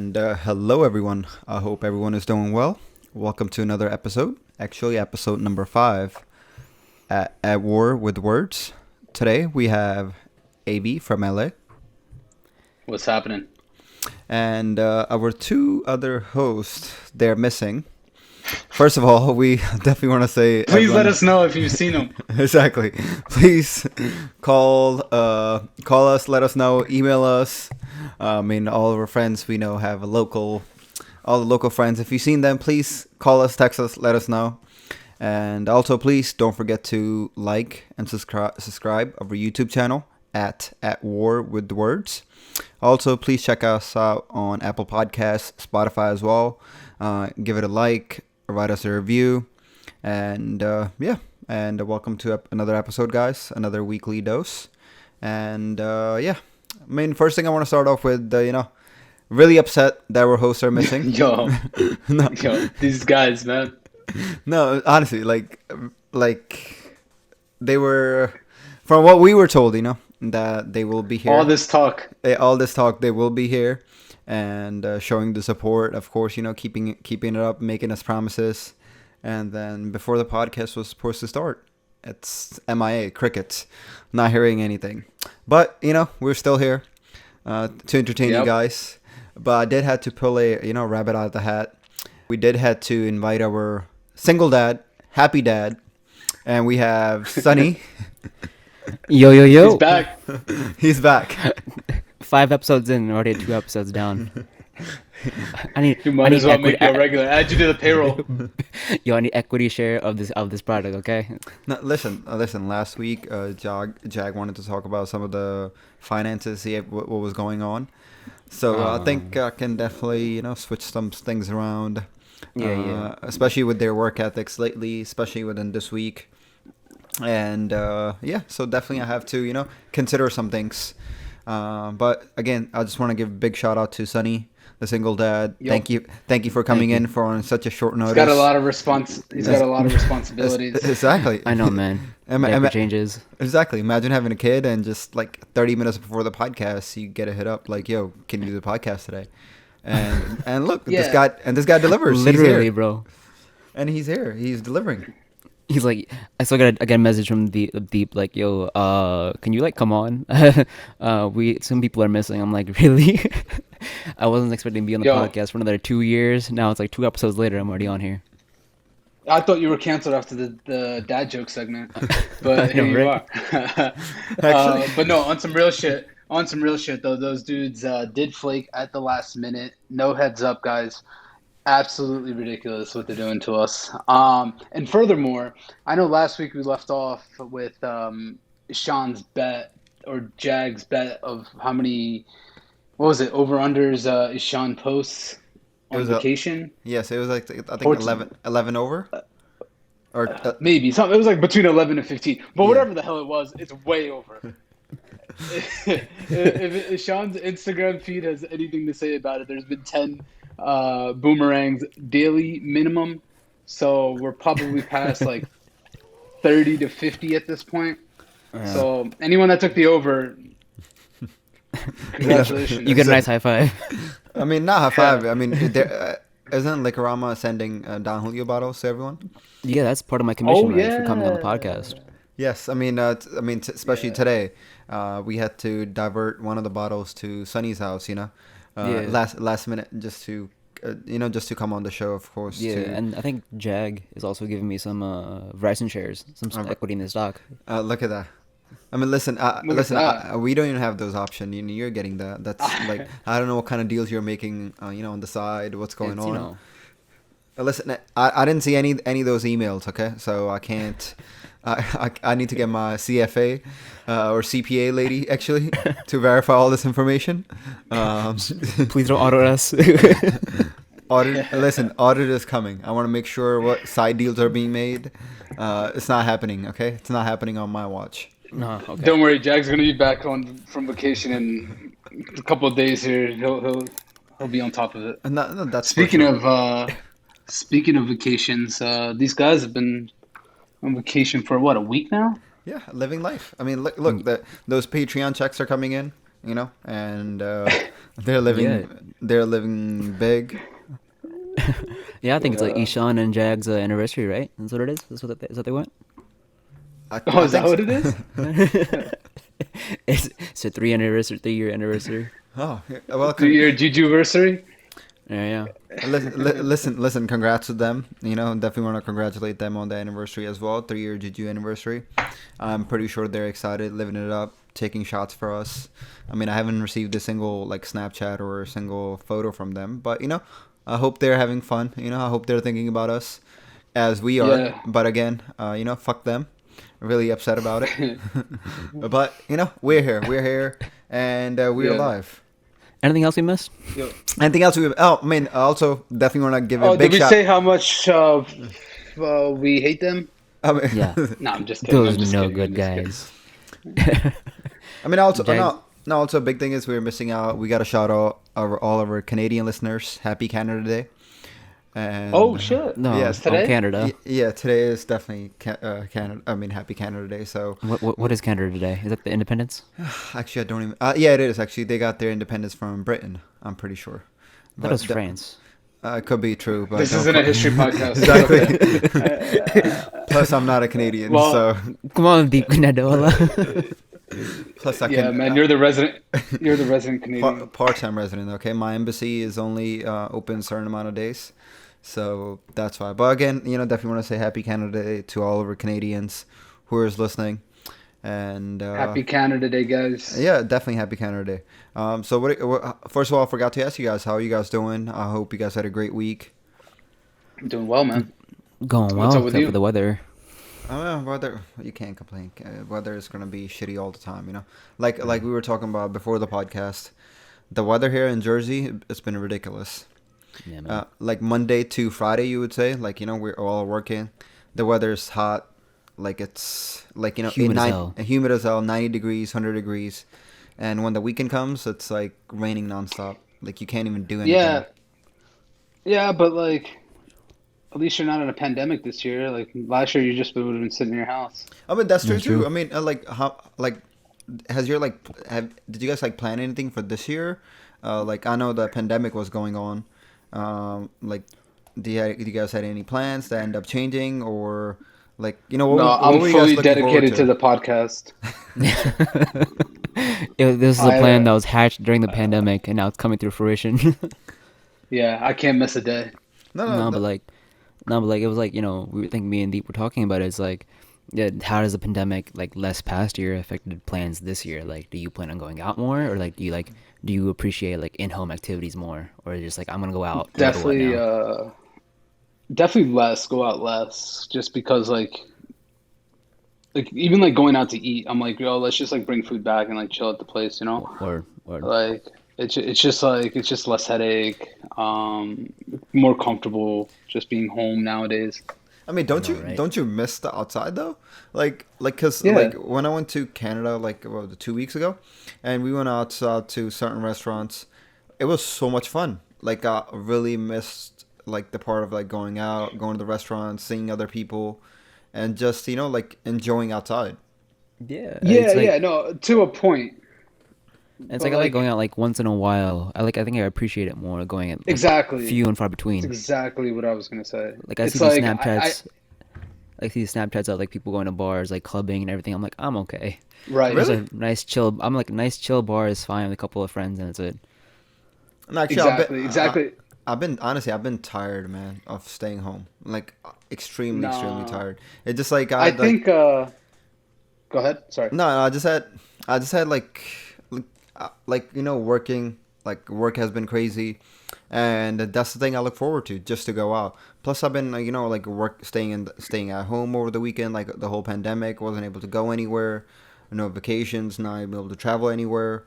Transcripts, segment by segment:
And hello, everyone. I hope everyone is doing well. Welcome to another episode. Actually, episode number 5 at War with Words. Today we have AV from LA What's happening? and our two other hosts. They're missing. First of all, we definitely want to say Please let everyone- us know if you've seen them. Exactly. Please call us, let us know, email us. All of our friends we know have all the local friends. If you've seen them, please call us, text us, let us know. And also, please don't forget to like and subscribe our YouTube channel at War with the Words. Also, please check us out on Apple Podcasts, Spotify as well. Give it a like, write us a review, and and welcome to another episode, guys. Another weekly dose, and first thing I want to start off with, really upset that our hosts are missing. Yo, No. yo, these guys, man. No, honestly, like they were, from what we were told, that they will be here. All this talk. They will be here, and showing the support, of course, keeping it up, making us promises, and then before the podcast was supposed to start, it's MIA, crickets, not hearing anything. But we're still here to entertain you Yep. guys. But I did have to pull a rabbit out of the hat. We did have to invite our single dad, happy dad, and we have Sunny. Yo. He's back. He's back. 5 episodes in, already 2 episodes down. You might as well make it a regular. Add you to the payroll. I need equity share of this product, okay? No, listen. Last week, Jag wanted to talk about some of the finances, see what was going on. So I think I can definitely, switch some things around. Yeah. Especially with their work ethics lately, especially within this week. And so definitely I have to, consider some things. But again, I just want to give a big shout out to Sunny, the single dad. Yep. Thank you for coming in for on such a short notice. He's got a lot of responsibilities. Exactly. I know, man. Diaper changes. Exactly. Imagine having a kid and just like 30 minutes before the podcast, you get a hit up like, "Yo, can you do the podcast today?" And look, Yeah. this guy delivers. He's Literally, here. bro. And he's here. He's delivering. He's like, I still got a message from Deep like, yo, can you like come on? Some people are missing. I'm like, really? I wasn't expecting to be on the podcast for another 2 years. Now it's like 2 episodes later. I'm already on here. I thought you were canceled after the dad joke segment, but here you are. But no, on some real shit. Though, those dudes did flake at the last minute. No heads up, guys. Absolutely ridiculous what they're doing to us. And furthermore, I know last week we left off with Sean's bet or Jag's bet of how many, what was it, over-unders Sean posts on vacation. Yes, it was like, I think 11 over. Or Maybe. It was like between 11 and 15. But whatever the hell it was, it's way over. if Sean's Instagram feed has anything to say about it, there's been 10 boomerangs daily minimum, so we're probably past like 30 to 50 at this point. So anyone that took the over, congratulations. You get a nice high five. I mean, not high five. I mean, isn't Licorama sending Don Julio bottles to everyone? Yeah, that's part of my commission, right, for coming on the podcast. Yes, especially today, we had to divert one of the bottles to Sunny's house. Last minute, just to come on the show, of course. Yeah, and I think Jag is also giving me some Verizon shares, some equity in the stock. Look at that. I mean, listen, we don't even have those options. You're getting that. That's like, I don't know what kind of deals you're making, on the side, what's going on. Listen, I didn't see any of those emails, okay? So I can't, I need to get my CFA or CPA lady, actually, to verify all this information. Please don't audit us. Audit is coming. I want to make sure what side deals are being made. It's not happening, okay? It's not happening on my watch. No, okay. Don't worry, Jag's gonna be back from vacation in a couple of days here. He'll be on top of it. No, that's Speaking of vacations, these guys have been on vacation for what, a week now? Yeah, living life. I mean, look, those Patreon checks are coming in, and They're living. Yeah. They're living big. Yeah, I think it's like Yeah. Ishan and Jag's anniversary, right? That's what it is. That's what they want. Oh, is that think what so. it is? It's a 3-year anniversary. Oh, well, Your Juju-versary? Yeah. listen. Congrats to them. You know, definitely want to congratulate them on the anniversary as well. 3-year Juju anniversary. I'm pretty sure they're excited, living it up, taking shots for us. I mean, I haven't received a single like Snapchat or a single photo from them, but you know, I hope they're having fun. You know, I hope they're thinking about us as we are. Yeah. But again, you know, fuck them. Really upset about it. But you know, we're here, and we're Yeah. alive. Anything else we missed? Yo. Anything else we? Oh, I mean, also definitely want to give a Oh, big did we shout. say how much we hate them? I mean, Yeah. No, I'm just kidding. Those I'm just no kidding, good I'm just kidding. guys. I mean, also Jags- no. Also, a big thing is we're missing out. We got to shout out all of our Canadian listeners. Happy Canada Day. And, Oh shit! No, Yes, today? Canada. Yeah, today is definitely Canada. I mean, Happy Canada Day. So What is Canada today? Is that the independence? actually, I don't even. Yeah, it is actually. They got their independence from Britain. I'm pretty sure. That was France. It could be true, but This don't isn't a quote- history podcast. Exactly. Plus, I'm not a Canadian, Well- so Come on, Deep Nadola. plus I Yeah, can. man, you're the resident. You're the resident Canadian. Part-time resident. Okay, my embassy is only open a certain amount of days, so that's why. But again, you know, definitely want to say Happy Canada Day to all of our Canadians who are listening, and Happy Canada Day, guys. yeah, definitely Happy Canada Day. So first of all, I forgot to ask you guys, how are you guys doing? I hope you guys had a great week. I'm doing well, man. Going What's well, up with except you? for the weather. Weather, you can't complain. Weather is gonna be shitty all the time, you know. Like we were talking about before the podcast, the weather here in Jersey, it's been ridiculous. Yeah, man. Like Monday to Friday, you would say, like, you know, we're all working. The weather's hot, like it's like, you know, Humid as hell. humid as hell, 90 degrees, 100 degrees, and when the weekend comes, it's like raining nonstop. Like you can't even do anything. Yeah, but like, at least you're not in a pandemic this year. Like last year, you just would have been sitting in your house. I mean, that's true That's too. true. I mean, has your did you guys like plan anything for this year? Like I know the pandemic was going on. Like, do you guys had any plans that end up changing, or like, you know, what, No, what I'm were you guys fully looking forward dedicated to the podcast. This is a I, plan that was hatched during the pandemic, and now it's coming through fruition. Yeah, I can't miss a day. No, but like, it was like, you know, we think me and Deep were talking about it. It's like, yeah, how does the pandemic, like, less past year affected plans this year? Like, do you plan on going out more, or like, do you appreciate like in-home activities more, or just like I'm gonna go out? no matter what Definitely, now? definitely less. Go out less, just because like even like going out to eat. I'm like, yo, let's just like bring food back and like chill at the place, you know? Or Like it's just less headache, more comfortable just being home nowadays. I mean, right? don't you miss the outside though? Cause Yeah. like when I went to Canada like 2 weeks ago, and we went outside to certain restaurants, it was so much fun. Like I really missed like the part of like going out, going to the restaurants, seeing other people, and just, you know, like enjoying outside. yeah, Yeah, it's like, yeah, no, to a point. It's But, like I like like- going out like once in a while. I think I appreciate it more going at like, Exactly. few and far That's between. exactly what I was gonna say. Like I It's see these like, Snapchats. I see these Snapchats of like people going to bars, like clubbing and everything. I'm like, I'm okay. right. Just Really? a nice chill. I'm like, nice chill bar is fine with a couple of friends, and that's it. And actually, Exactly. I've been tired, man, of staying home. Like extremely Nah. tired. It just like I like, think. Go ahead. Sorry. No, I just had like you know, working, like work has been crazy, and that's the thing I look forward to, just to go out. Plus, I've been you know, like staying at home over the weekend, like the whole pandemic, wasn't able to go anywhere, no vacations, not able to travel anywhere,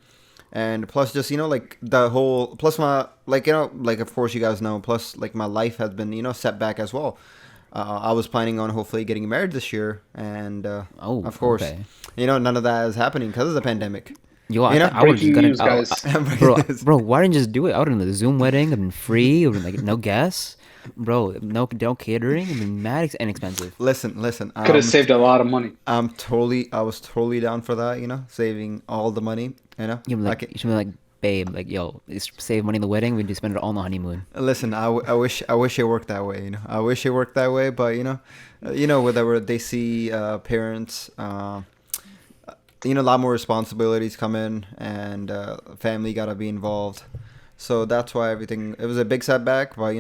and plus just, you know, like the whole, plus my, like, you know, like of course you guys know, plus like my life has been, you know, set back as well. I was planning on hopefully getting married this year, and Oh, of course, okay. you know, none of that is happening because of the pandemic. Yo, I, You know, I would just breaking gotten, news, guys. bro, why didn't you just do it? I would have done the Zoom wedding. I've been free. I've been like no gas, bro. No catering. I've been mad inexpensive. Listen. Could have saved a lot of money. I was totally down for that. You know, saving all the money. You know, You should be like babe, like, yo, save money in the wedding. We need to spend it all on the honeymoon. Listen, I wish it worked that way. I wish it worked that way, but whether they see parents, a lot more responsibilities come in, and family gotta be involved. So that's why it was a big setback, but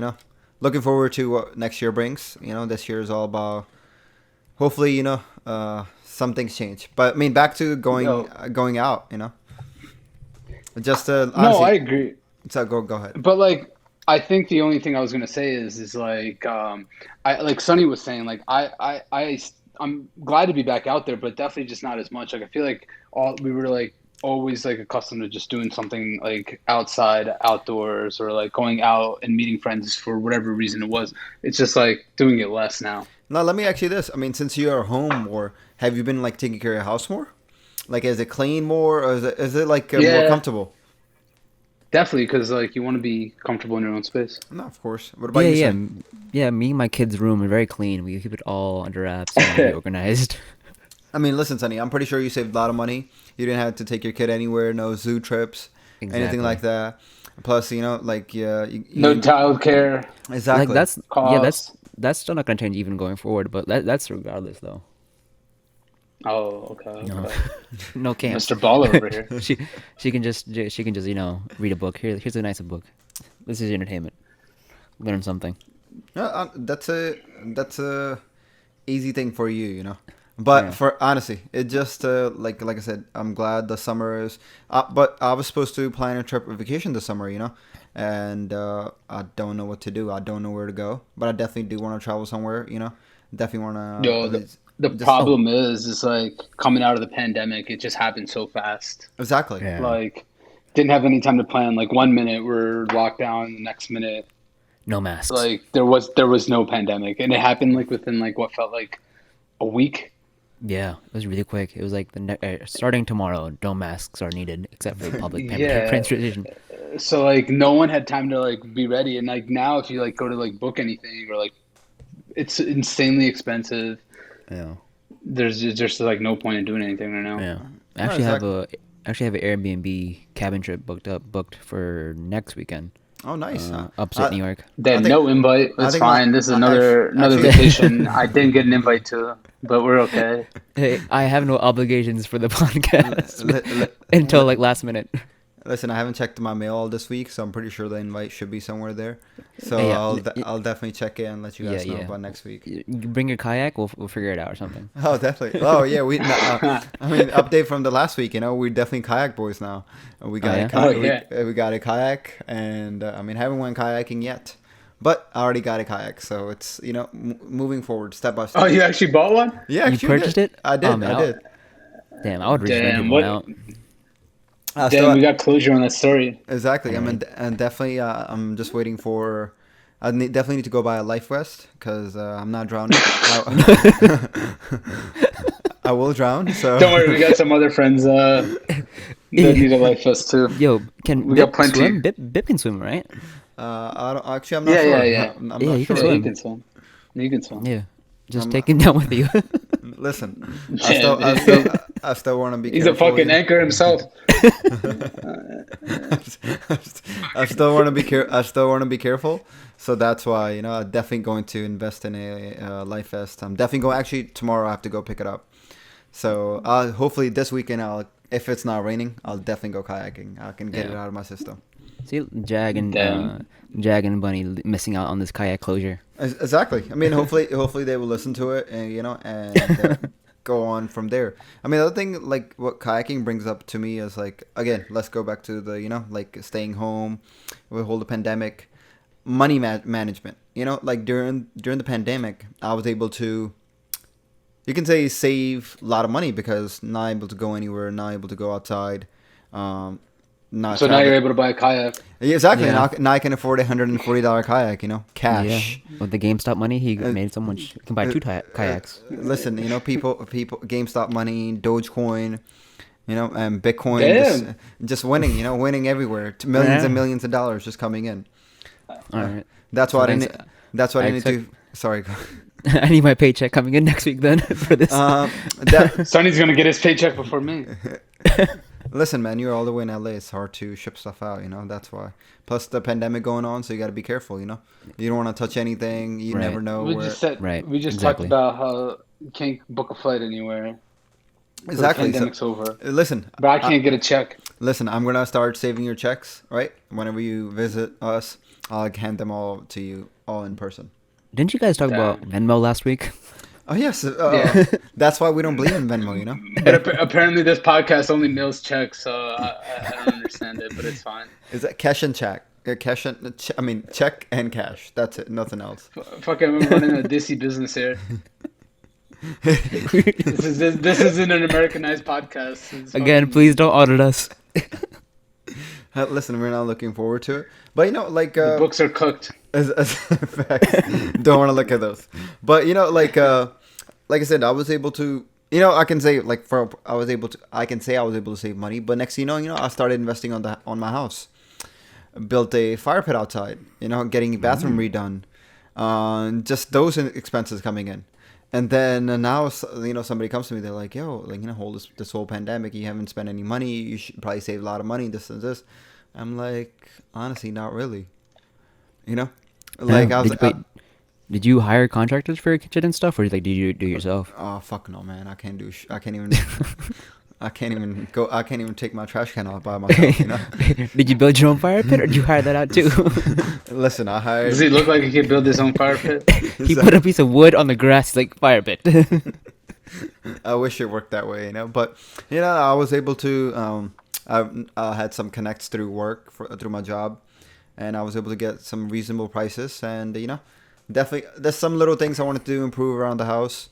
looking forward to what next year brings. This year is all about hopefully some things change. But I mean, back to going out. Just honestly, no, I agree. So go ahead. But like, I think the only thing I was gonna say is like, I like Sonny was saying, like I'm glad to be back out there, but definitely just not as much. Like I feel like we were like always like accustomed to just doing something like outdoors, or like going out and meeting friends for whatever reason it was. It's just like doing it less now. Now let me ask you this. I mean, since you are home more, have you been like taking care of your house more? Like, is it clean more, or is it like more comfortable? Definitely, because like you want to be comfortable in your own space. No, of course. What about you? Yeah. Me and my kids' room are very clean. We keep it all under wraps and very organized. I mean, listen, Sonny. I'm pretty sure you saved a lot of money. You didn't have to take your kid anywhere. No zoo trips, anything like that. Plus, no childcare. Exactly. Like that's still not gonna change even going forward. But that's regardless, though. Oh, okay. No camp. Mr. Baller over here. she can just read a book. Here's a nice book. This is entertainment. Learn something. That's a easy thing for you, But for honestly, it just like I said, I'm glad the summer is. But I was supposed to plan a vacation this summer, and I don't know what to do. I don't know where to go, but I definitely do want to travel somewhere, Definitely want to. The problem is like coming out of the pandemic, it just happened so fast. Exactly. Yeah. Like, didn't have any time to plan. Like 1 minute we're locked down, the next minute, no masks. Like there was no pandemic, and it happened like within like what felt like a week. Yeah, it was really quick. It was like starting tomorrow, no masks are needed except for public transportation. So like no one had time to like be ready, and like now if you like go to like book anything, or like it's insanely expensive. Yeah. There's just like no point in doing anything right now. Yeah. I actually have an Airbnb cabin trip booked for next weekend. Oh, nice. Upstate New York. Then no invite. It's fine. This is another vacation I didn't get an invite to, but we're okay. Hey, I have no obligations for the podcast until like last minute. Listen, I haven't checked my mail all this week, so I'm pretty sure the invite should be somewhere there. So I'll definitely check it and let you guys know about next week. You bring your kayak, we'll figure it out or something. Oh, definitely. Oh, yeah. Update from the last week. We're definitely kayak boys now. We got we got a kayak, and haven't went kayaking yet, but I already got a kayak, so it's moving forward step by step. Oh, you actually bought one? Yeah, you purchased it? I did. I did. Damn, I would rent one out. We got closure on that story. Exactly. And definitely, I'm just waiting for. Definitely need to go buy a life vest because I'm not drowning. I will drown. So don't worry, we got some other friends that need a life vest too. Yo, we got plenty. Swim? Bip can swim, right? I'm not sure. Yeah. I'm not sure. You can swim. You can swim. Yeah. Just take him down with you. Listen, I still want to be. He's careful. A fucking anchor himself. I still want to be careful. So that's why I'm definitely going to invest in a life vest. I'm definitely going. Actually, tomorrow I have to go pick it up. So hopefully this weekend if it's not raining, I'll definitely go kayaking. I can get it out of my system. See, Jag and Bunny missing out on this kayak closure. Exactly. Hopefully they will listen to it and go on from there. The other thing, like what kayaking brings up to me is like, again, let's go back to the like staying home with the pandemic, money management. Like during the pandemic, I was able to, you can say, save a lot of money because not able to go anywhere, not able to go outside. Now you're able to buy a kayak. Yeah, exactly. Yeah. Now I can afford $140 kayak, cash. Yeah. With the GameStop money, he made so much. You can buy two kayaks. Listen, people, GameStop money, Dogecoin, and Bitcoin, just winning, winning everywhere. Millions and millions of dollars just coming in. All right. That's why I need to. Sorry. I need my paycheck coming in next week then for this. Sonny's gonna get his paycheck before me. Listen, man, you're all the way in LA. It's hard to ship stuff out, that's why. Plus the pandemic going on, so you got to be careful, You don't want to touch anything. You Right. never know We where. just said Right, we just exactly. talked about how you can't book a flight anywhere. Exactly. The pandemic's over. Listen, But I can't get a check. listen, I'm gonna start saving your checks, right? Whenever you visit us, I'll hand them all to you, all in person. Didn't you guys talk about Venmo last week? Oh yes, Yeah. that's why we don't believe in Venmo, But apparently this podcast only mails checks, so I don't understand it, but it's fine. Is that cash and check? Check and cash. That's it. Nothing else. Fucking, I'm running a Dissy business here. This isn't an Americanized podcast. Again, please don't audit us. Listen, we're not looking forward to it, but the books are cooked. as facts, don't want to look at those. But like I said, I was able to. I can say I can say I was able to save money. But next, I started investing on my house. Built a fire pit outside. Getting a bathroom redone. Just those expenses coming in. And then now, somebody comes to me. They're like, "Yo, hold this whole pandemic. You haven't spent any money. You should probably save a lot of money. This and this." I'm like, honestly, not really. Like Did you hire contractors for your kitchen and stuff, or did you do it yourself? Oh fuck no, man! I can't do. I can't even. I can't even go. I can't even take my trash can out by myself. Did you build your own fire pit, or did you hire that out too? Listen, I hired. Does he look like he can build his own fire pit? He put a piece of wood on the grass, like fire pit. I wish it worked that way, But I was able to. I had some connects through work through my job, and I was able to get some reasonable prices. And definitely, there's some little things I wanted to improve around the house,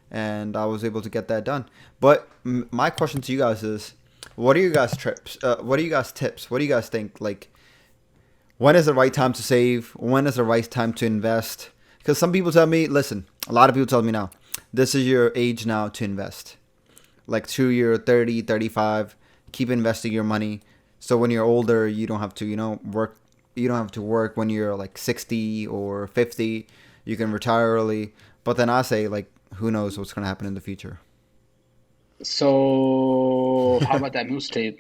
and I was able to get that done. But my question to you guys is, what are you guys tips? What are you guys tips? What do you guys think? Like, when is the right time to save? When is the right time to invest? Because some people tell me, listen, a lot of people tell me now, this is your age now to invest. Like, till you're 30, 35, keep investing your money. So when you're older, you don't have to, work. You don't have to work when you're like 60 or 50. You can retire early. But then I say, like, who knows what's going to happen in the future? So, how about that moose tape?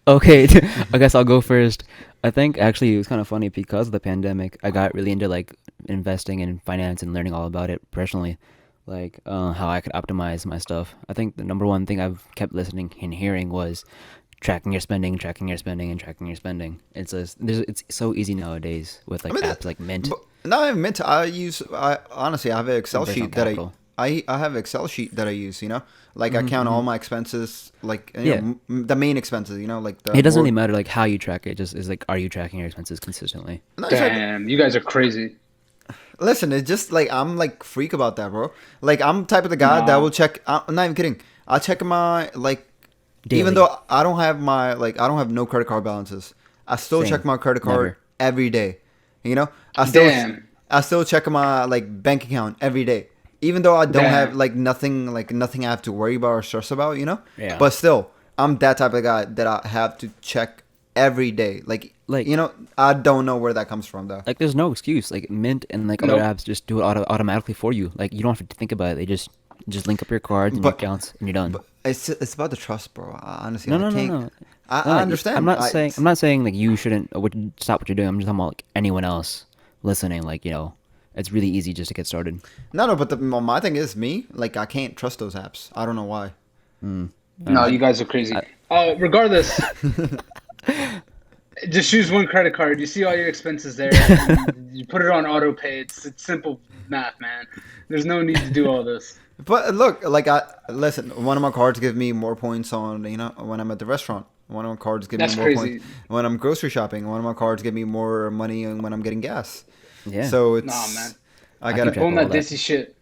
Okay, I guess I'll go first. I think actually it was kind of funny because of the pandemic. I got really into like investing in finance and learning all about it personally, like how I could optimize my stuff. I think the number one thing I've kept listening and hearing was tracking your spending, and tracking your spending. It's so easy nowadays with like apps like Mint. No, Mint. I honestly, I have an Excel sheet that capital. I have an Excel sheet that I use. Like I count all my expenses, like the main expenses. Like it doesn't really matter like how you track it. Just is like, are you tracking your expenses consistently? Damn, you guys are crazy. Listen, it's just like I'm like freak about that, bro. Like I'm type of the guy that will check. I'm not even kidding. I'll check my like. Daily. Even though I don't have I don't have no credit card balances, I still check my credit card every day. I still check my like bank account every day. Even though I don't have nothing I have to worry about or stress about, Yeah. But still, I'm that type of guy that I have to check every day. Like I don't know where that comes from though. Like there's no excuse. Like Mint and like other apps just do it automatically for you. Like you don't have to think about it. They just link up your cards and your accounts and you're done. But it's about the trust, bro. Honestly, No. I understand. I'm not saying like you shouldn't stop what you're doing. I'm just talking about like anyone else listening. Like it's really easy just to get started. No, but my thing is me. Like I can't trust those apps. I don't know why. No, you guys are crazy. Regardless, just use one credit card. You see all your expenses there. And you put it on auto pay. It's simple math, man. There's no need to do all this. But look, listen. One of my cards give me more points on when I'm at the restaurant. One of my cards give me more points when I'm grocery shopping. One of my cards give me more money when I'm getting gas. Yeah. So it's man. I gotta keep on that dissy shit.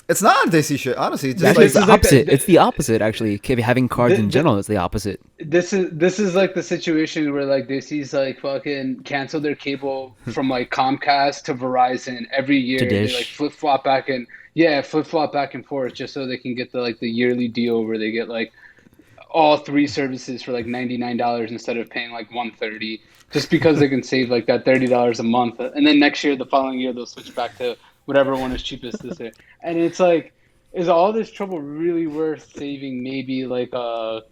It's not dissy shit, honestly. It's just actually, it's the opposite. It's the opposite, actually. Having cards in general is the opposite. This is like the situation where like Dissy's like fucking cancel their cable from like Comcast to Verizon every year. To Dish. They like flip flop back and forth just so they can get the yearly deal where they get like all three services for like $99 instead of paying like $130, just because they can save like that $30 a month, and then the following year they'll switch back to whatever one is cheapest this year. And it's like is all this trouble really worth saving maybe like $400?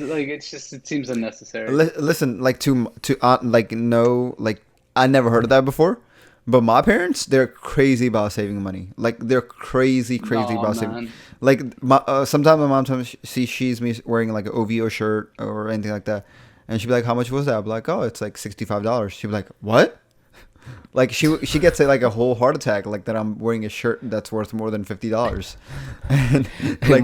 Like it's just it seems unnecessary. Listen, like like no, like I never heard of that before. But my parents, they're crazy about saving money. Like they're crazy No, about saving. man. Like sometimes my mom sees me wearing like an OVO shirt or anything like that, and she'd be like, "How much was that?" I'm like, "Oh, it's like $65." She'd be like, "What?" Like she gets like a whole heart attack like that I'm wearing a shirt that's worth more than $50. And like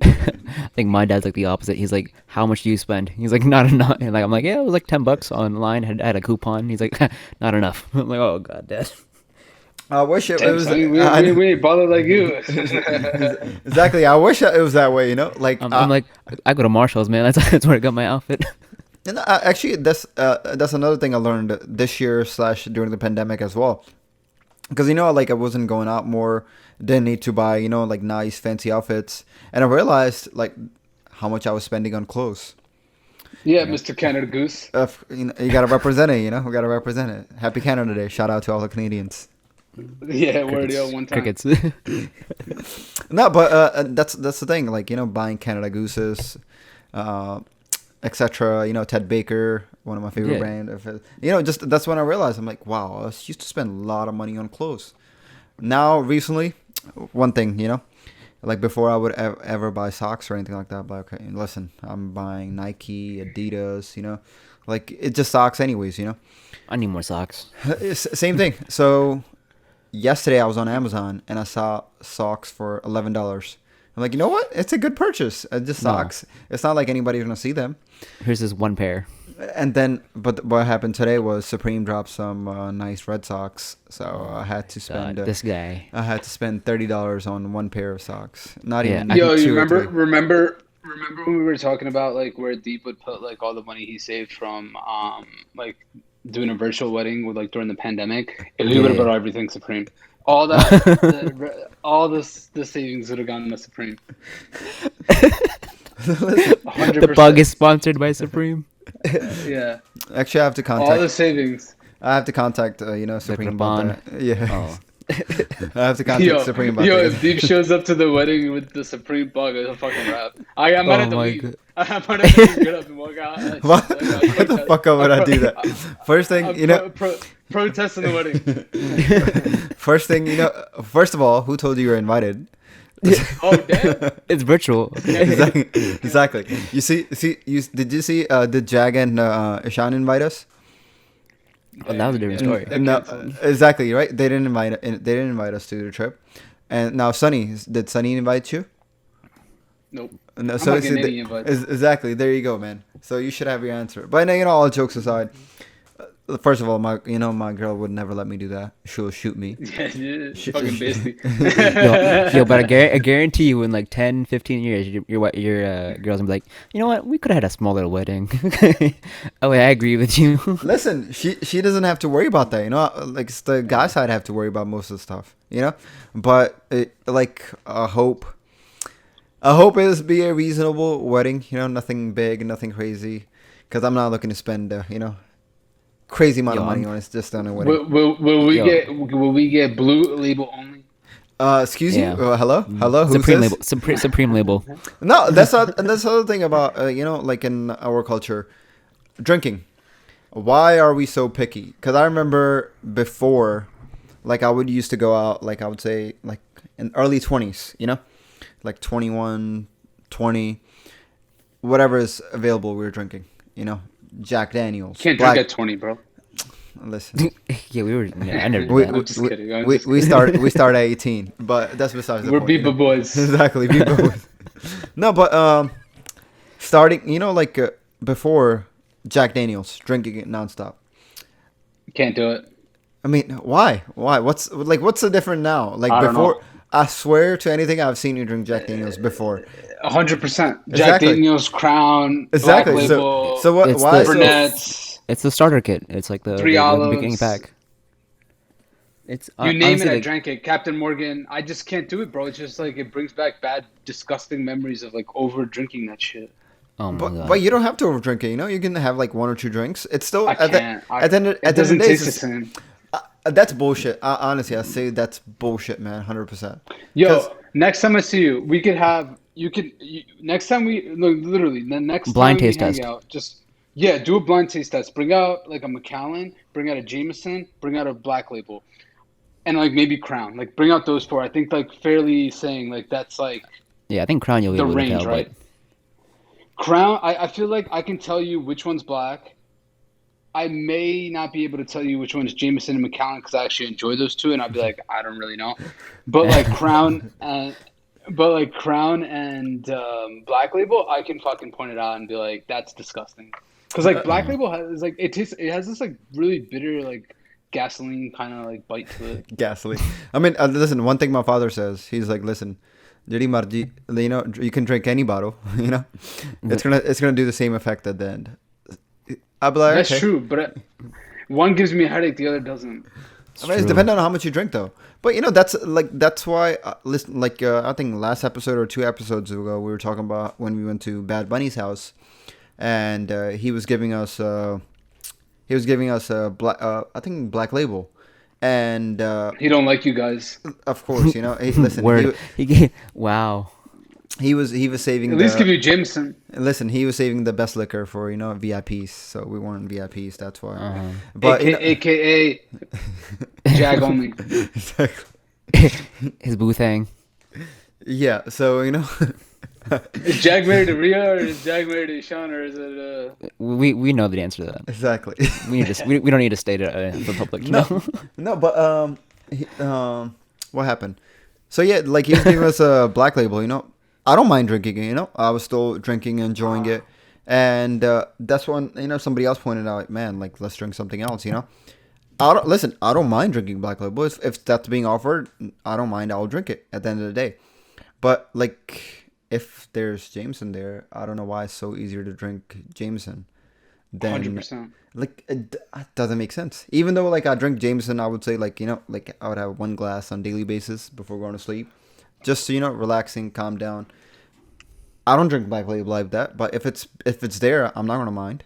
I think my dad's like the opposite. He's like, "How much do you spend?" He's like, "Not enough." And like I'm like, "Yeah, it was like $10 online. I had a coupon." He's like, "Not enough." I'm like, "Oh God, Dad." I wish it Damn, was sonny, we ain't bothered like you. exactly. I wish it was that way, you know? Like I'm like, I go to Marshalls, man. That's where I got my outfit. and actually that's another thing I learned this year / during the pandemic as well. Because like I wasn't going out more, didn't need to buy like nice fancy outfits, and I realized like how much I was spending on clothes. Yeah, Mr. Canada Goose. You gotta represent it. We gotta represent it. Happy Canada Day! Shout out to all the Canadians. Yeah, word yo one time. Crickets. No, but that's the thing. Like buying Canada Gooses, etc. Ted Baker, one of my favorite Yeah. brand. Just that's when I realized I'm like, wow, I used to spend a lot of money on clothes. Now, recently, one thing, like before I would ever buy socks or anything like that. But okay, listen, I'm buying Nike, Adidas, like it just socks anyways, I need more socks. Same thing. So yesterday I was on Amazon and I saw socks for $11. I'm like, you know what? It's a good purchase. Just No. socks. It's not like anybody's gonna see them. Here's this one pair. And then, but what happened today was Supreme dropped some nice Red socks, so I had to spend. This guy. I had to spend $30 on one pair of socks. Not Yeah, even. I Yo, two you or remember three. remember when we were talking about like where Deep would put like all the money he saved from like doing a virtual wedding with like during the pandemic? If he would have Yeah. bought everything Supreme. All that all the savings would have gone to Supreme. The bug 100%. is sponsored by Supreme. Yeah. Actually, I have to All the contact. savings. I have to contact. Supreme about Groupon. that. Yeah. Oh. I have to contact Supreme about Yo, that. if Deep shows up to the wedding with the Supreme bug, it's a fucking wrap. I might have to my leave. God. I might have to leave, get up and walk out. What? What the fuck would I do that? First thing, Protest in the wedding. First thing, first of all, who told you you're invited? Oh, damn. It's virtual. Exactly. Did you see? Did Jag and Ishan invite us? Oh, that was a different story. No, exactly right. They didn't invite. They didn't invite us to the trip. And now, did Sunny invite you? Nope. No, I'm so not see, getting any invites. exactly. There you go, man. So you should have your answer. But all jokes aside, first of all, my girl would never let me do that. She'll shoot me. Yeah, dude. Fucking basically. But I guarantee you in like 10, 15 years, your girl's gonna be like, you know what? We could have had a small little wedding. Oh, I agree with you. Listen, she doesn't have to worry about that. Like it's the guy side have to worry about most of the stuff. But I hope it'll be a reasonable wedding. Nothing big, nothing crazy, because I'm not looking to spend crazy amount of money on it's just on a wedding. Will we get blue label only? Excuse you. Yeah. Hello. Who's Supreme this? label. Supreme label. No, that's not. And that's the other thing about like in our culture, drinking. Why are we so picky? Because I remember before, like I would used to go out, like I would say, like in early 20s, like 21, 20, whatever is available. We were drinking, Jack Daniels. Can't drink at 20, bro. Listen, Yeah, we were. Yeah, I never did we, that. I'm just kidding. we start at 18, but that's besides the We're point. Biba boys. Exactly, Biba boys. No, but starting, like before Jack Daniels, drinking it nonstop. Can't do it. I mean, why? What's the difference now? Like I don't before, know. I swear to anything, I've seen you drink Jack Daniels before. 100%. Jack Exactly. Daniels, Crown, Exactly. Black Label, So what? It's Why? the- So, Burnetts. It's the starter kit. It's like the 3 the olives. beginning pack. It's You name honestly, it, I like, drank it. Captain Morgan. I just can't do it, bro. It's just like it brings back bad, disgusting memories of like over drinking that shit. Oh my god. but you don't have to overdrink it. You can have like 1 or 2 drinks. It's still I at the can't. at the end of It the doesn't day, taste the it's- same. That's bullshit. Honestly, I say that's bullshit, man. 100%. Yo, next time I see you, we could have next time we literally the next Blind time we taste hang test. out, just do a blind taste test. Bring out like a Macallan, bring out a Jameson, bring out a Black Label, and like maybe Crown. Like bring out those four. I think like fairly saying like that's like Yeah, I think Crown you'll be the able to range, tell, right? but Crown, I feel like I can tell you which one's black. I may not be able to tell you which one's Jameson and Macallan because I actually enjoy those two, and I'd be like, I don't really know. But like Crown and Black Label, I can fucking point it out and be like, that's disgusting. Because like Black Label has like it has this like really bitter like gasoline kind of like bite to it. Gasoline. I mean, listen. One thing my father says, he's like, listen, Jadi Marji, you know, you can drink any bottle. You know, it's gonna do the same effect at the end. I'll be like, That's okay. true, but one gives me a headache, the other doesn't. I mean, it's dependent on how much you drink, though. But you know, that's why. Listen, I think last episode or 2 episodes ago, we were talking about when we went to Bad Bunny's house, and he was giving us a black, I think Black Label, and He don't like you guys. of course, you know, listen, word. Wow. he was saving At least give you Jameson. Listen, he was saving the best liquor for, you know, VIPs, so we weren't VIPs. That's why. Uh-huh. But AKA Jag only. Exactly. His boo thing. Yeah. So you know. Is Jag married to Rhea or is Jag married to Sean or is it? We know the answer to that. Exactly. We don't need to state it for public. To know. No, but what happened? So yeah, like he was giving us a Black Label. You know, I don't mind drinking it. You know, I was still drinking, enjoying it, and that's when, you know, somebody else pointed out, man, like let's drink something else. You know, I don't mind drinking Black Label if that's being offered. I don't mind. I'll drink it at the end of the day. But like, if there's Jameson there, I don't know why it's so easier to drink Jameson than 100%. like it doesn't make sense. Even though like I drink Jameson, I would say like, you know, like I would have 1 glass on daily basis before going to sleep, just to, you know, relaxing, calm down. I don't drink Black Label like that, but if it's there, I'm not gonna mind.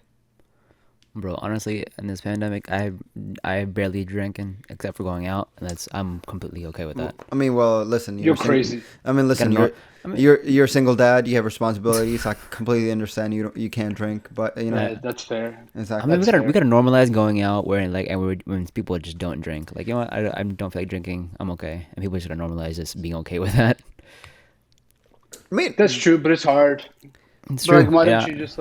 Bro, honestly, in this pandemic, I barely drink, except for going out, and I'm completely okay with that. I mean, well, listen, You're crazy. I mean, listen, you're a single dad. You have responsibilities. I completely understand. You can't drink, but you know, Yeah, that's fair. exactly. I mean, we gotta normalize going out when people just don't drink. Like, you know what, I don't feel like drinking. I'm okay, and people just gotta normalize just being okay with that. I mean, That's true, but it's hard. It's But true. like, why yeah. don't you just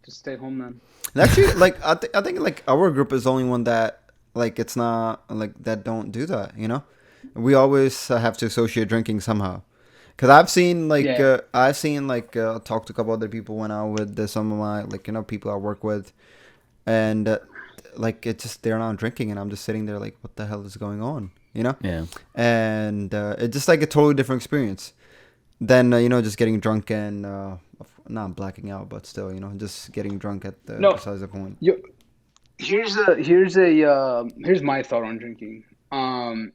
just stay home then? actually, like I think like our group is the only one that like it's not like that don't do that. You know, we always have to associate drinking somehow. Cause I've seen talked to a couple other people, went out with some of my, like, you know, people I work with, and like it's just they're not drinking, and I'm just sitting there like, what the hell is going on? You know? Yeah. And it's just like a totally different experience than you know, just getting drunk and not blacking out, but still, you know, just getting drunk at the besides the point. Here's my thought on drinking. In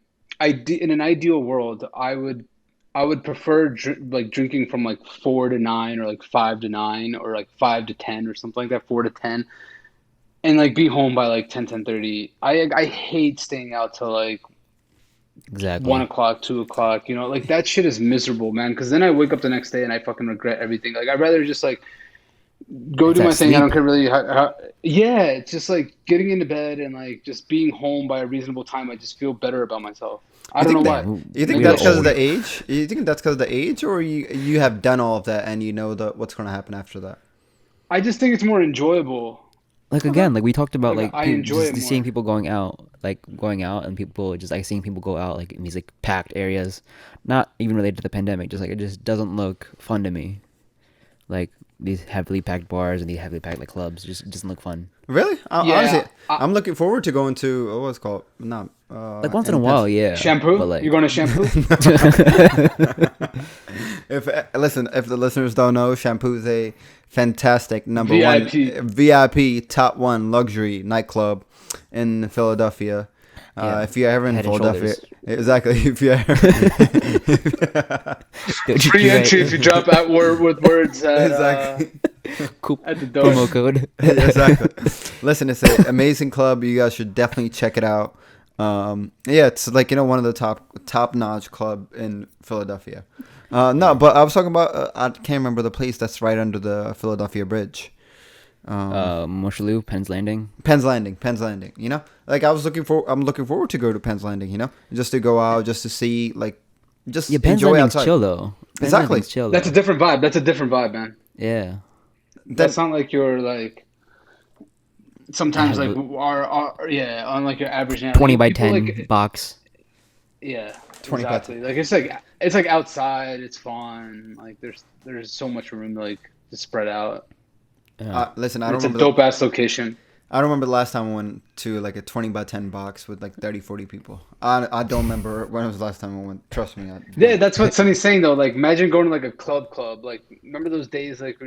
an ideal world, I would prefer drinking from like 4 to 9 or like 5 to 9 or like 5 to 10 or something like that, 4 to 10, and like be home by like 10:30. I hate staying out till like Exactly. 1 o'clock, 2 o'clock. You know, like that shit is miserable, man. Because then I wake up the next day and I fucking regret everything. Like I'd rather just like go do my thing. sleep. I don't care really. Yeah, it's just like getting into bed and like just being home by a reasonable time. I just feel better about myself. I don't know why. You think that's because of the age? You think that's because of the age, or you have done all of that and you know what's going to happen after that? I just think it's more enjoyable. Like, again, like we talked about, like I enjoy it just seeing more. people going out, and people just like seeing people go out like in these like packed areas, not even related to the pandemic. Just like it just doesn't look fun to me. Like these heavily packed bars and these heavily packed like clubs just doesn't look fun. Really? Yeah, Honestly, I'm looking forwred to going to what's it called Like once in a while, yeah. Shampoo? But, like, You're going to shampoo? If the listeners don't know, Shampoo is a fantastic number VIP. one VIP top 1 luxury nightclub in Philadelphia. Yeah. If you're ever in Head and Philadelphia, Shoulders. exactly. If you're Free entry if you drop out with words. exactly. At the door. Promo code. Exactly. Listen, it's an amazing club. You guys should definitely check it out. Yeah, it's like, one of the top notch club in Philadelphia. No, but I was talking about I can't remember the place that's right under the Philadelphia Bridge. Moshulu, Penn's Landing. Penn's Landing. Like I'm looking forward to go to Penn's Landing. Just to go out, just to see, like, just Penn's enjoy Landing's outside. chill though. Penn's Exactly. Landing's chill, That's a though. different vibe. That's a different vibe, man. Yeah. That's not like your like. Sometimes Yeah, like on like your average now. 20 by people, 10 like, box. Yeah, 20 by exactly. Like it's like outside. It's fun. Like there's so much room to spread out. Listen, I don't It's a remember. dope ass location. I don't remember the last time I went to like a 20 by 10 box with like 30, 40 people. I don't remember when was the last time I went. Trust me. Yeah, that's what Sunny's saying though. Like imagine going to like a club. Like remember those days like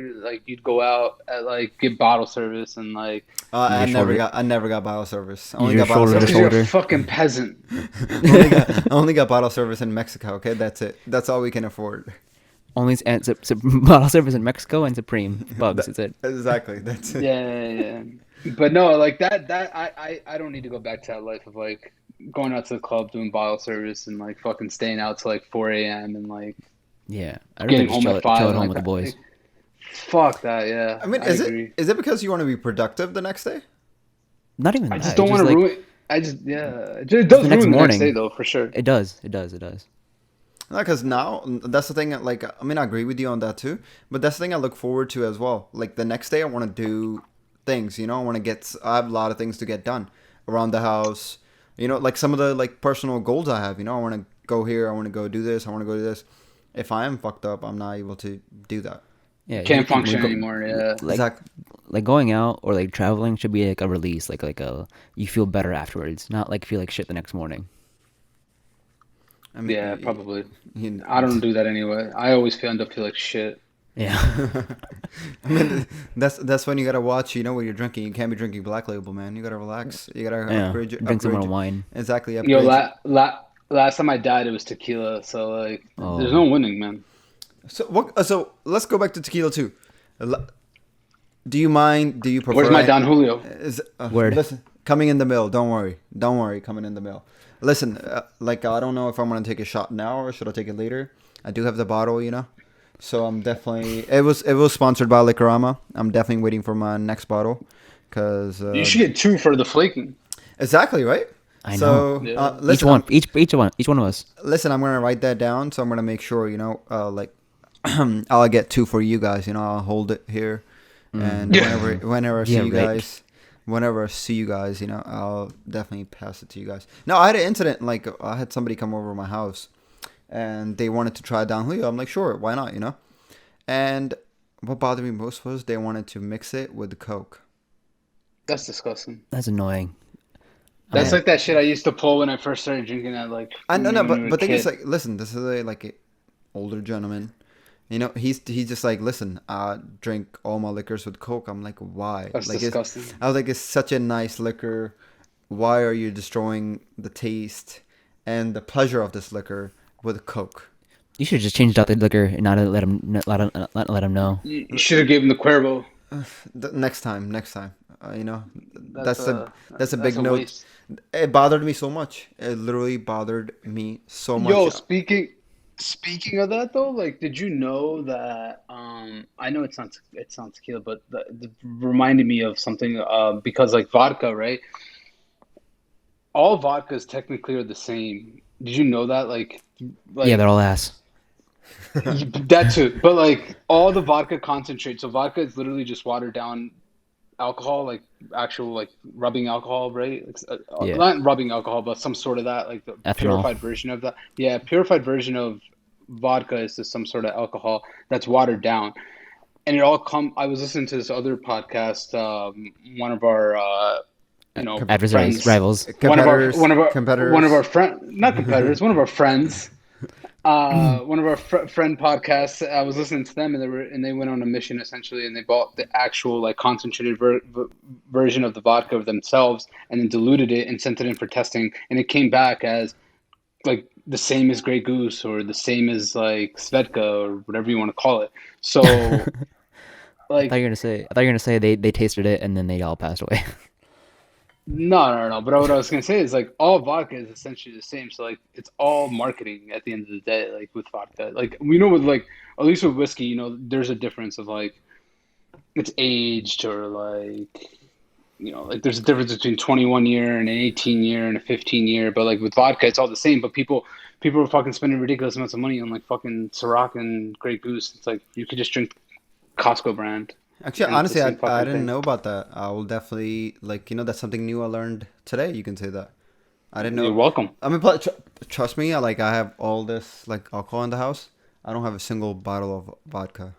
you'd go out at like get bottle service and like. I shoulder- never got bottle service. I Use only your got bottle shoulder to service. Because you're a shoulder. fucking peasant. I only got bottle service in Mexico. Okay, that's it. That's all we can afford. Only bottle service in Mexico and Supreme Bugs. That's it. Exactly. That's it. Yeah. But no, like that I don't need to go back to that life of like going out to the club doing bottle service and like fucking staying out till like 4 a.m. and like Yeah. I'd getting rather just home chill at at 5. home like with the that. boys. Like, fuck that, yeah. I mean, agree. is it because you want to be productive the next day? Not even I that. just don't want to like, ruin. It does the next ruin the next morning. day though, for sure. It does. No, because now that's the thing. Like, I mean, I agree with you on that too. But that's the thing I look forward to as well. Like the next day, I want to do things. I want to get. I have a lot of things to get done around the house. Like some of the like personal goals I have. I want to go here. I want to go do this. I want to go do this. If I am fucked up, I'm not able to do that. Yeah. Can't function anymore. Yeah. Like, Exactly. like going out or like traveling should be like a release. Like you feel better afterwards. Not like feel like shit the next morning. I mean, Yeah, probably. you- I don't do that anyway. I always end up feel like shit. Yeah. I mean, that's when you gotta watch. When you're drinking, you can't be drinking Black Label, man. You gotta relax. You gotta Yeah. upgrade. Drink some more wine. Exactly. Yo, Upgrade. last time I died, it was tequila. So like, Oh. there's no winning, man. So what? So let's go back to tequila too. Do you mind? Do you prefer? Where's my Don Julio? Is, Word. Listen, coming in the mill. Don't worry. Coming in the mill. Listen, like I don't know if I'm gonna take a shot now or should I take it later. I do have the bottle, so I'm definitely. It was sponsored by Liquorama. I'm definitely waiting for my next bottle, cause You should get 2 for the flaking. exactly right. I So know. Yeah. listen, Each one of us. listen, I'm gonna write that down. So I'm gonna make sure, like I'll get 2 for you guys. I'll hold it here, and Yeah. whenever I see Yeah, you right. guys, I'll definitely pass it to you guys. Now I had an incident. Like I had somebody come over to my house, and they wanted to try Don Julio. I'm like, sure, why not? And what bothered me most was they wanted to mix it with Coke. That's disgusting. That's annoying. That's Yeah. like that shit I used to pull when I first started drinking at like. I know, when we but were a thing is, kid. like, listen, this is a older gentleman. He's just like, listen, I drink all my liquors with Coke. I'm like, why? That's like, disgusting. I was like, it's such a nice liquor. Why are you destroying the taste and the pleasure of this liquor with Coke? You should have just changed out the liquor and not let him know. You should have gave him the Cuervo. Next time. That's a big a note. waste. It bothered me so much. It literally bothered me so much. Yo, speaking of that though, like, did you know that? I know it sounds tequila, but the reminded me of something. Because like vodka, right? All vodkas technically are the same. Did you know that? Like Yeah, they're all ass. that too. But like all the vodka concentrate. So vodka is literally just watered down alcohol, like actual like rubbing alcohol, right? Yeah. Not rubbing alcohol, but some sort of that, like the Ethanol. purified version of that. Yeah, purified version of vodka is just some sort of alcohol that's watered down. And it all I was listening to this other podcast, one of our Adversaries, friends, rivals. Competitors, one of our competitors. not competitors, one of our friends. One of our friend podcasts. I was listening to them, and they went on a mission essentially, and they bought the actual like concentrated version of the vodka themselves, and then diluted it and sent it in for testing, and it came back as like the same as Grey Goose or the same as like Svedka or whatever you want to call it. So Like, I thought you were gonna say they tasted it and then they all passed away. no. But what I was gonna say is like all vodka is essentially the same. So like it's all marketing at the end of the day. Like with vodka, like we know with like at least with whiskey, there's a difference of like it's aged or like like there's a difference between 21 year and an 18 year and a 15 year. But like with vodka, it's all the same. But people are fucking spending ridiculous amounts of money on like fucking Ciroc and Grey Goose. It's like you could just drink Costco brand. Actually, And it's the honestly, same I fucking didn't thing. know about that. I will definitely that's something new I learned today. You can say that. I didn't You're know. welcome. I mean, trust me. I have all this like alcohol in the house. I don't have a single bottle of vodka.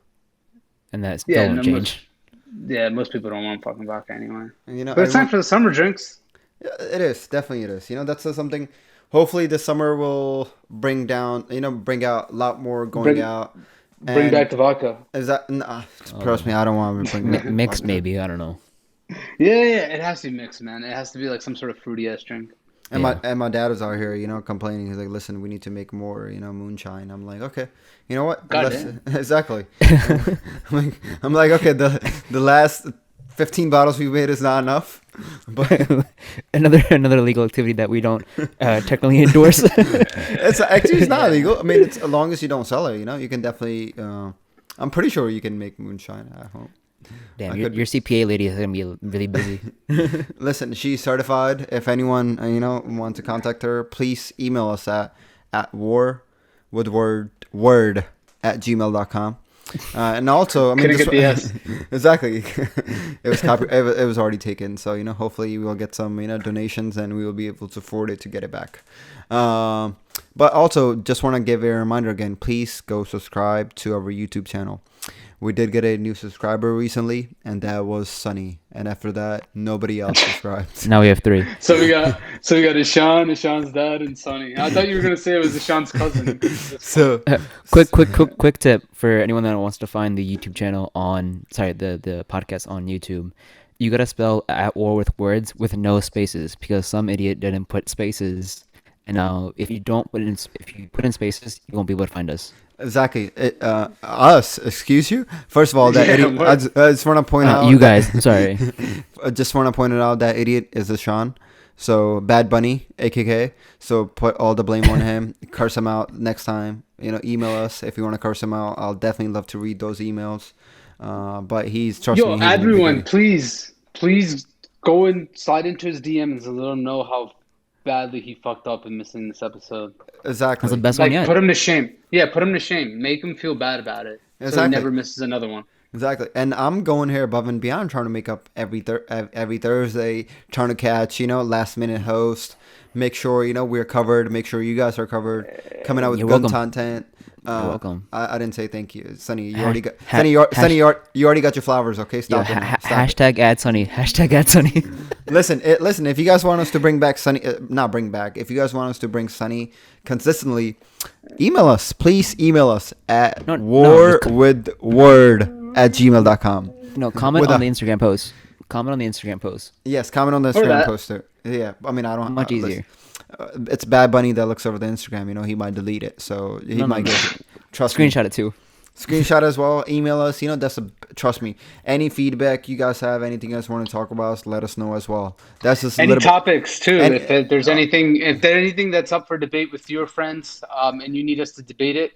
And that Yeah, still won't change. most people don't want fucking vodka anyway. And, But it's time for the summer drinks. Yeah, it is definitely it is. That's something. Hopefully, this summer will bring out a lot more going Bring out. bring back the vodka. Is that? Nah, trust me, I don't want to bring back Mixed vodka. maybe, I don't know. Yeah, it has to be mixed, man. It has to be like some sort of fruity ass drink. And Yeah. my dad was out here, complaining. He's like, "Listen, we need to make more, moonshine." I'm like, "Okay, you know what? God Exactly." I'm like, okay, the last 15 bottles we made is not enough, but another legal activity that we don't technically endorse. it's not illegal. I mean, it's as long as you don't sell it, you can definitely. I'm pretty sure you can make moonshine at home. Damn, I your could- CPA lady is gonna be really busy. Listen, she's certified. If anyone wants to contact her, please email us at word@gmail.com. And also, I mean, Couldn't get the S. exactly. It was already taken, so hopefully we will get some donations and we will be able to afford it to get it back. But also, just want to give a reminder again. Please go subscribe to our YouTube channel. We did get a new subscriber recently, and that was Sunny. And after that, nobody else subscribed. Now we have 3. So we got Ishan's dad, and Sonny. I thought you were gonna say it was Ishan's cousin. So, Quick tip for anyone that wants to find the YouTube channel the podcast on YouTube. You gotta spell at war with words with no spaces because some idiot didn't put spaces. And now if you put in spaces, you won't be able to find us. exactly. Us, excuse you. First of all, that Yeah, idiot. what? I just want to point out. You guys, I'm sorry. I just want to point it out that idiot is Sean. So Bad Bunny, AKK. So put all the blame on him. Curse him out next time. Email us if you want to curse him out. I'll definitely love to read those emails. But trust me. He's Everyone, please go and slide into his DMs and let him know how badly he fucked up in missing this episode. Exactly. That's the best one Like, yet. put him to shame. Yeah, put him to shame. Make him feel bad about it. So he Exactly. never misses another one. Exactly, and I'm going here above and beyond, trying to make up every Thursday, trying to catch last minute host, make sure we're covered, make sure you guys are covered, coming out with You're good welcome. content. You're welcome. I didn't say thank you, Sonny. You Ha- already got ha- Sonny. hash- You already got your flowers. Okay, stop Yeah, it. Now. Stop it. hashtag add Sunny. Hashtag add Sunny. Listen. If you guys want us to bring back Sunny, not bring back. If you guys want us to bring Sunny consistently, email us. Please email us at No, just warwithword@gmail.com. No, comment With on a- the Instagram post. Comment on the Instagram post. Yes, comment on the Or Instagram that. poster. Yeah, I mean I don't. Much listen, easier. it's Bad Bunny that looks over the Instagram. He might delete it, so he No, might no. get. Trust me. Screenshot it too. Screenshot as well. Email us. Trust me. Any feedback you guys have, anything you guys want to talk about, let us know as well. That's just a Any little bit. topics too? And- If there's anything that's up for debate with your friends, and you need us to debate it,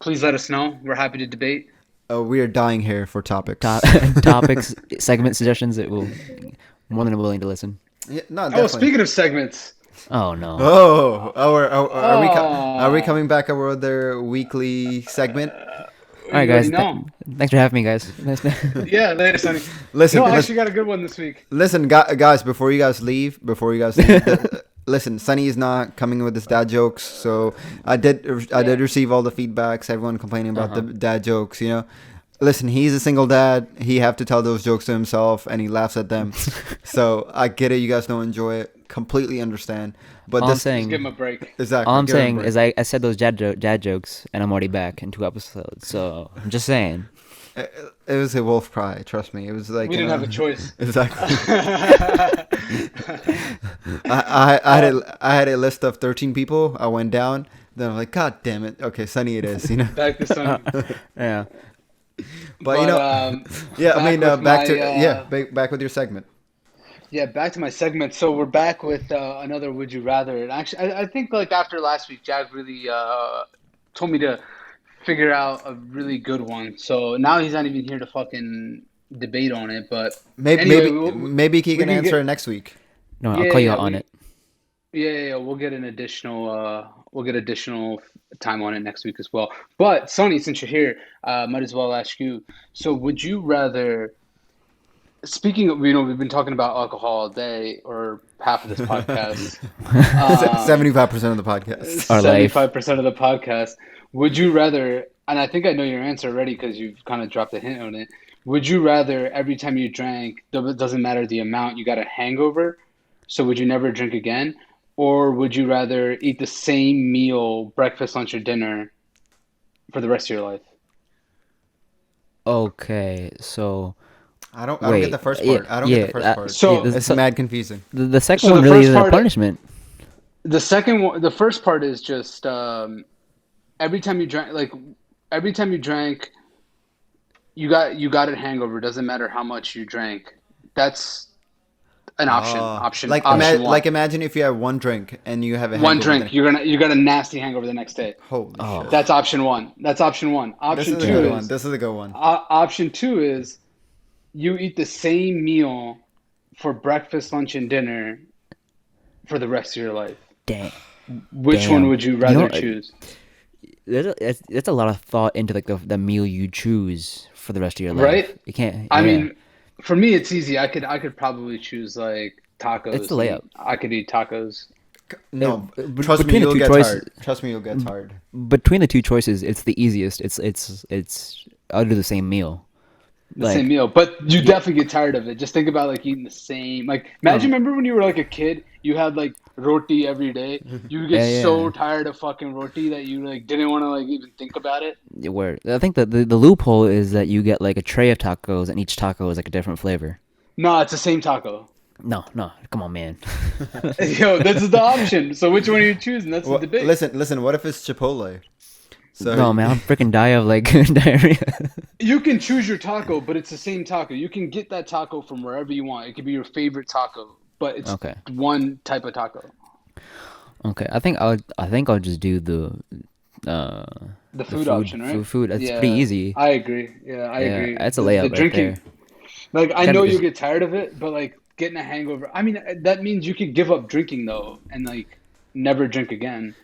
please let us know. We're happy to debate. We are dying here for topics. Topics, segment suggestions. It will more than willing to listen. Yeah, no, Oh, definitely. speaking of segments, Oh no. Are we coming back with their weekly segment? All right, you guys. already know. Thanks for having me, guys. Yeah, later, Sonny. Listen, No, I listen. actually got a good one this week. Listen, guys, before you guys leave, listen, Sunny is not coming with his dad jokes, so I did receive all the feedbacks, everyone complaining about the dad jokes, Listen, he's a single dad. He have to tell those jokes to himself, and he laughs at them. So I get it. You guys don't enjoy it. Completely understand. But All I'm this Just give saying, him a break. exactly. all I'm give him a saying break. is I said those dad jokes, and I'm already back in 2 episodes. So I'm just saying. It was a wolf cry. Trust me. It was like We didn't have a choice. Exactly. I had a list of 13 people. I went down. Then I'm like, God damn it. Okay, Sunny it is. Back to Sonny. Yeah. But yeah. I mean, back with your segment. Yeah, back to my segment. So we're back with another Would You Rather. And actually, I think like after last week, Jack really told me to figure out a really good one. So now he's not even here to fucking debate on it. But Maybe anyway, maybe he can answer next week. No, I'll yeah, call you yeah, out on it. yeah. We'll get an additional time on it next week as well. But Sonny, since you're here, might as well ask you. So would you rather? Speaking of, we've been talking about alcohol all day, or half of this podcast. 75% of the podcast. Our life. 75% of the podcast. Would you rather, and I think I know your answer already because you've kind of dropped a hint on it. Would you rather every time you drank, it doesn't matter the amount, you got a hangover, so would you never drink again? Or would you rather eat the same meal, breakfast, lunch, or dinner, for the rest of your life? Okay, so I don't get the first part. I don't get the first part. So it's mad confusing. the second one really is a punishment. The second one, the first part is just every time you drank, you got a hangover. Doesn't matter how much you drank. That's an option. Like option one. like imagine if you have one drink and you have a hangover. One drink, you got a nasty hangover the next day. Holy shit. That's option one. Option two is this is a good one. Option two is you eat the same meal for breakfast, lunch, and dinner for the rest of your life. Damn. Which one would you rather choose? There's a lot of thought into like the meal you choose for the rest of your life. Right? You can't. I mean, for me, it's easy. I could probably choose like tacos. It's the layup. I could eat tacos. No, trust me, you'll get tired. Trust me, you'll get tired. Between the two choices, it's the easiest. It's I'll do the same meal. Same meal, but you definitely get tired of it. Just think about like eating the same. Like, remember when you were like a kid, you had like roti every day. You would get so tired of fucking roti that you like didn't want to like even think about it. Where I think the loophole is that you get like a tray of tacos, and each taco is like a different flavor. No, it's the same taco. No, come on, man. Yo, this is the option. So which one are you choosing? That's the debate. Listen. What if it's Chipotle? So no, man, I'm freaking die of like diarrhea. You can choose your taco, but it's the same taco. You can get that taco from wherever you want. It could be your favorite taco, but it's one type of taco. Okay, I think I'll just do the food option, right? Food. That's pretty easy. I agree. Yeah, I agree. That's a layup right there. Like I know you get tired of it, but like getting a hangover. I mean, that means you could give up drinking though, and like never drink again,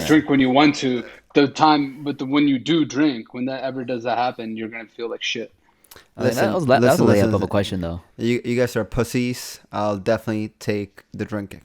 drink when you want to. When you do drink, when that ever does that happen, you're gonna feel like shit. That was a layup of a question though. You guys are pussies. I'll definitely take the drinking.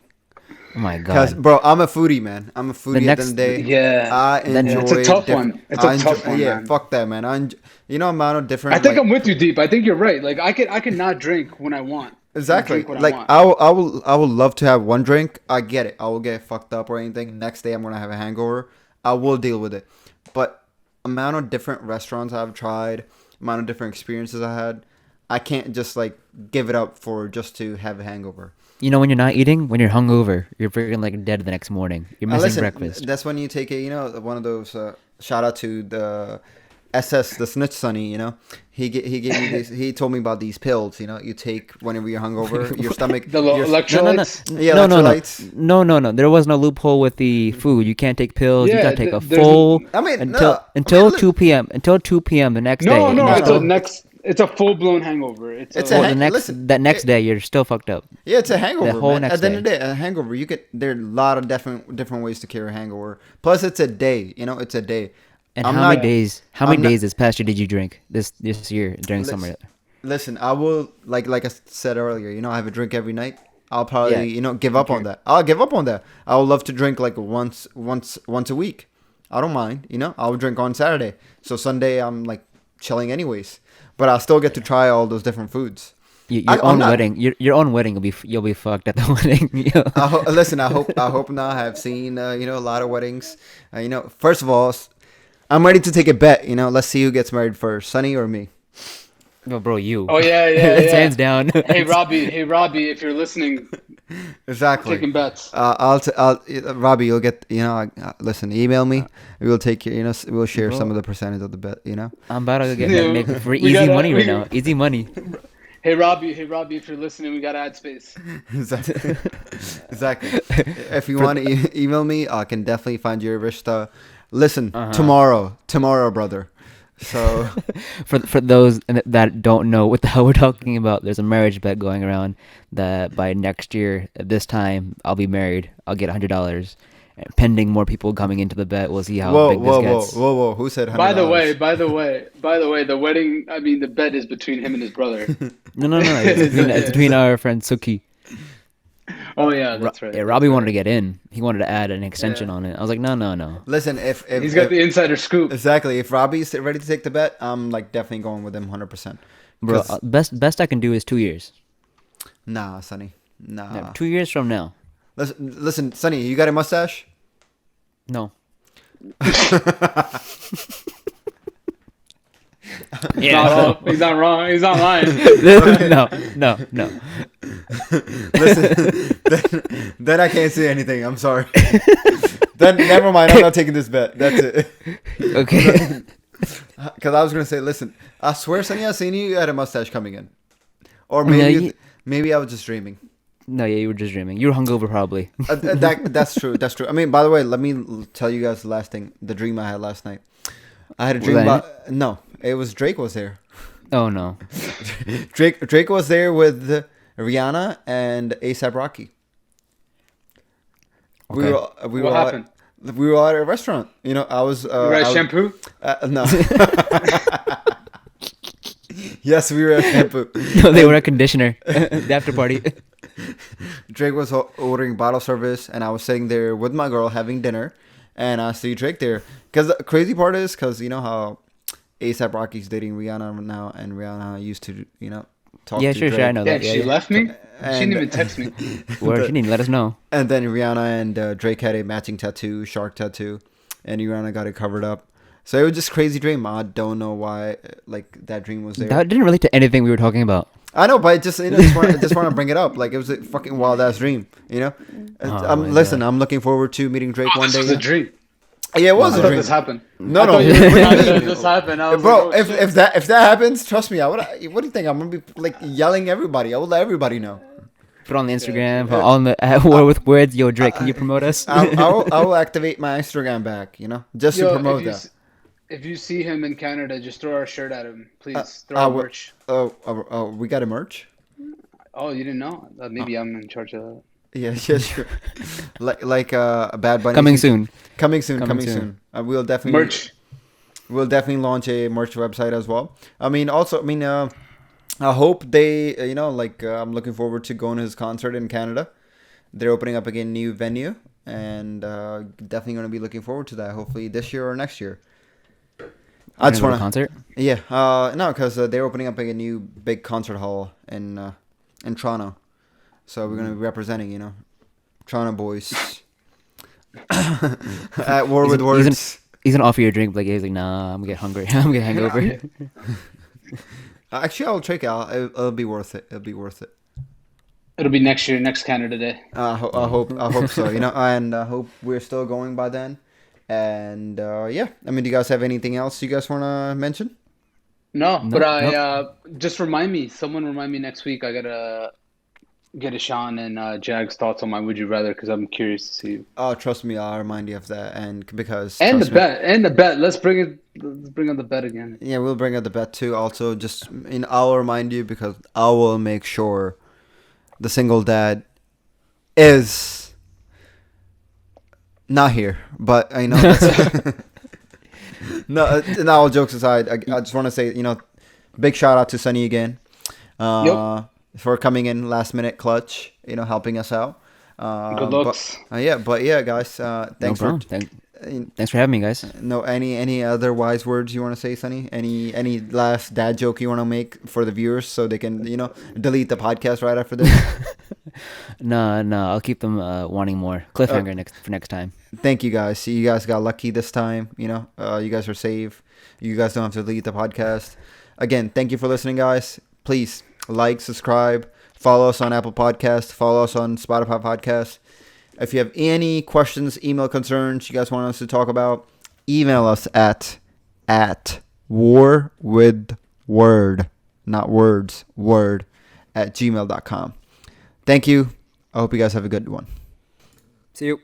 Oh my god! Because bro, I'm a foodie, man. I'm a foodie at the end of the day. Yeah, I enjoy. It's a tough one. It's a tough one. Yeah, man. Fuck that, man. Amount of different. I think I'm with you, Deep. I think you're right. Like I could not drink when I want. Exactly. I will love to have one drink. I get it. I will get fucked up or anything. Next day I'm gonna have a hangover. I will deal with it. But amount of different restaurants I've tried, amount of different experiences I had, I can't just like give it up for just to have a hangover. You know, when you're not eating, when you're hungover, you're freaking like dead the next morning. You're missing breakfast. That's when you take one of those. Shout out to the SS, the Snitch Sonny. He gave me these. He told me about these pills. You take whenever you're hungover. Your stomach. The electrolytes. No. There was no loophole with the food. You can't take pills. You gotta take a full. Until 2 p.m. Until 2 p.m. the next day. It's a full blown hangover. That next day you're still fucked up. Yeah, it's a hangover. At the end of the day, a hangover. There are a lot of different ways to cure a hangover. Plus, it's a day. It's a day. And how many days this past year did you drink this year during summer? Listen, I will like I said earlier. I have a drink every night. I'll probably give up on that. I'll give up on that. I would love to drink like once a week. I don't mind. I'll drink on Saturday. So Sunday I'm like chilling anyways. But I'll still get to try all those different foods. Your own wedding, you'll be fucked at the wedding. Listen, I hope not. I've seen a lot of weddings. First of all, I'm ready to take a bet. Let's see who gets married first, Sonny or me. No, bro, you. Oh yeah, It's hands down. Hey Robbie, if you're listening, Exactly. taking bets. Robbie, you'll get, listen, email me. We'll take, we'll share some of the percentage of the bet, I'm about to make for We easy gotta- money right we- now. Easy money. Hey Robbie, if you're listening, we gotta add space. Exactly. Exactly. If you want to email me, I can definitely find your Rishta. Listen, tomorrow, brother. So For those that don't know what the hell we're talking about, there's a marriage bet going around that by next year at this time I'll be married. I'll get $100. Pending more people coming into the bet, we'll see how big this gets. Whoa! Who said $100? By the way, the wedding. I mean, the bet is between him and his brother. No. It's between our friend Suki. Oh yeah, that's right. Yeah, Robbie wanted to get in. He wanted to add an extension on it. I was like, no. Listen, if He's got the insider scoop. Exactly. If Robbie's ready to take the bet, I'm like definitely going with him 100%. Bro, best I can do is 2 years. Nah, Sonny. Nah. No, 2 years from now. Listen, Sonny, you got a mustache? No. He's not wrong. He's not lying. No. Listen, then I can't say anything. I'm sorry. Then never mind. I'm not taking this bet. That's it. Okay. Because I was gonna say, listen, I swear, Sonny, I seen you had a mustache coming in, or maybe I was just dreaming. No, yeah, you were just dreaming. You were hungover, probably. That's true. That's true. I mean, by the way, let me tell you guys the last thing. The dream I had last night. I had a dream about. No, it was Drake was there. Oh no. Drake was there with Rihanna and A$AP Rocky. Okay. What happened? We were at a restaurant. I was. You were at Shampoo? No. Yes, we were at Shampoo. No, they were at Conditioner. The after party. Drake was ordering bottle service, and I was sitting there with my girl having dinner, and I see Drake there. Because the crazy part is, because you know how A$AP Rocky's dating Rihanna now, and Rihanna used to, talk to Drake. Sure, I know Yeah, that. she left me. She didn't even text me. Where she didn't let us know. And then Rihanna and Drake had a matching tattoo, shark tattoo, and Rihanna got it covered up. So it was just crazy dream. I don't know why, that dream was there. That didn't relate to anything we were talking about. I know, but just just want to bring it up. Like, it was a fucking wild ass dream. Listen, I'm looking forward to meeting Drake one This day. was a dream. Yeah, it was I a thought dream. this happened. No. I thought this happened. I was Bro, like, oh, shit. if that happens, trust me, what do you think? I'm gonna be yelling everybody. I will let everybody know. Put on the Instagram, on the with words. Yo, Drake, can you promote us? I will activate my Instagram back. Just to promote that. If you see him in Canada, just throw our shirt at him, please. Throw our merch. Oh, we got a merch. Oh, you didn't know? Maybe I'm in charge of that. Yeah, sure. like a Bad Bunny. Coming soon. Coming soon. We'll definitely Merch. We'll definitely launch a merch website as well. I hope they, I'm looking forward to going to his concert in Canada. They're opening up again new venue, and definitely going to be looking forward to that. Hopefully this year or next year. I just want to concert. Yeah, no, because they're opening up a new big concert hall in Toronto, so we're gonna be representing, Toronto boys at war with words. He's gonna offer you a drink, but he's like, nah, I'm gonna get hungry. I'm gonna hangover. Actually, I'll take it. It'll be worth it. It'll be next year, next Canada Day. I hope so. And I hope we're still going by then. And do you guys have anything else you guys want to mention? No, but just someone remind me next week. I gotta get a Sean and Jag's thoughts on my would you rather, because I'm curious to see. Oh, trust me, I'll remind you of that, and because the bet. Let's bring on the bet again. Yeah, we'll bring up the bet too. Also, I'll remind you, because I will make sure the single dad is not here, but I know that's no, all jokes aside, I just want to say, big shout out to Sunny again for coming in last minute clutch, helping us out. Good looks. But guys, thanks for having me, guys. No, any other wise words you want to say, Sunny? Any last dad joke you want to make for the viewers so they can, delete the podcast right after this? No, I'll keep them wanting more. Cliffhanger for next time. Thank you guys. See, you guys got lucky this time. You guys are safe. You guys don't have to delete the podcast. Again, thank you for listening, guys. Please like, subscribe, follow us on Apple Podcasts, follow us on Spotify Podcasts. If you have any questions, email concerns you guys want us to talk about, email us at warwithword, not words, word, at gmail.com. Thank you. I hope you guys have a good one. See you.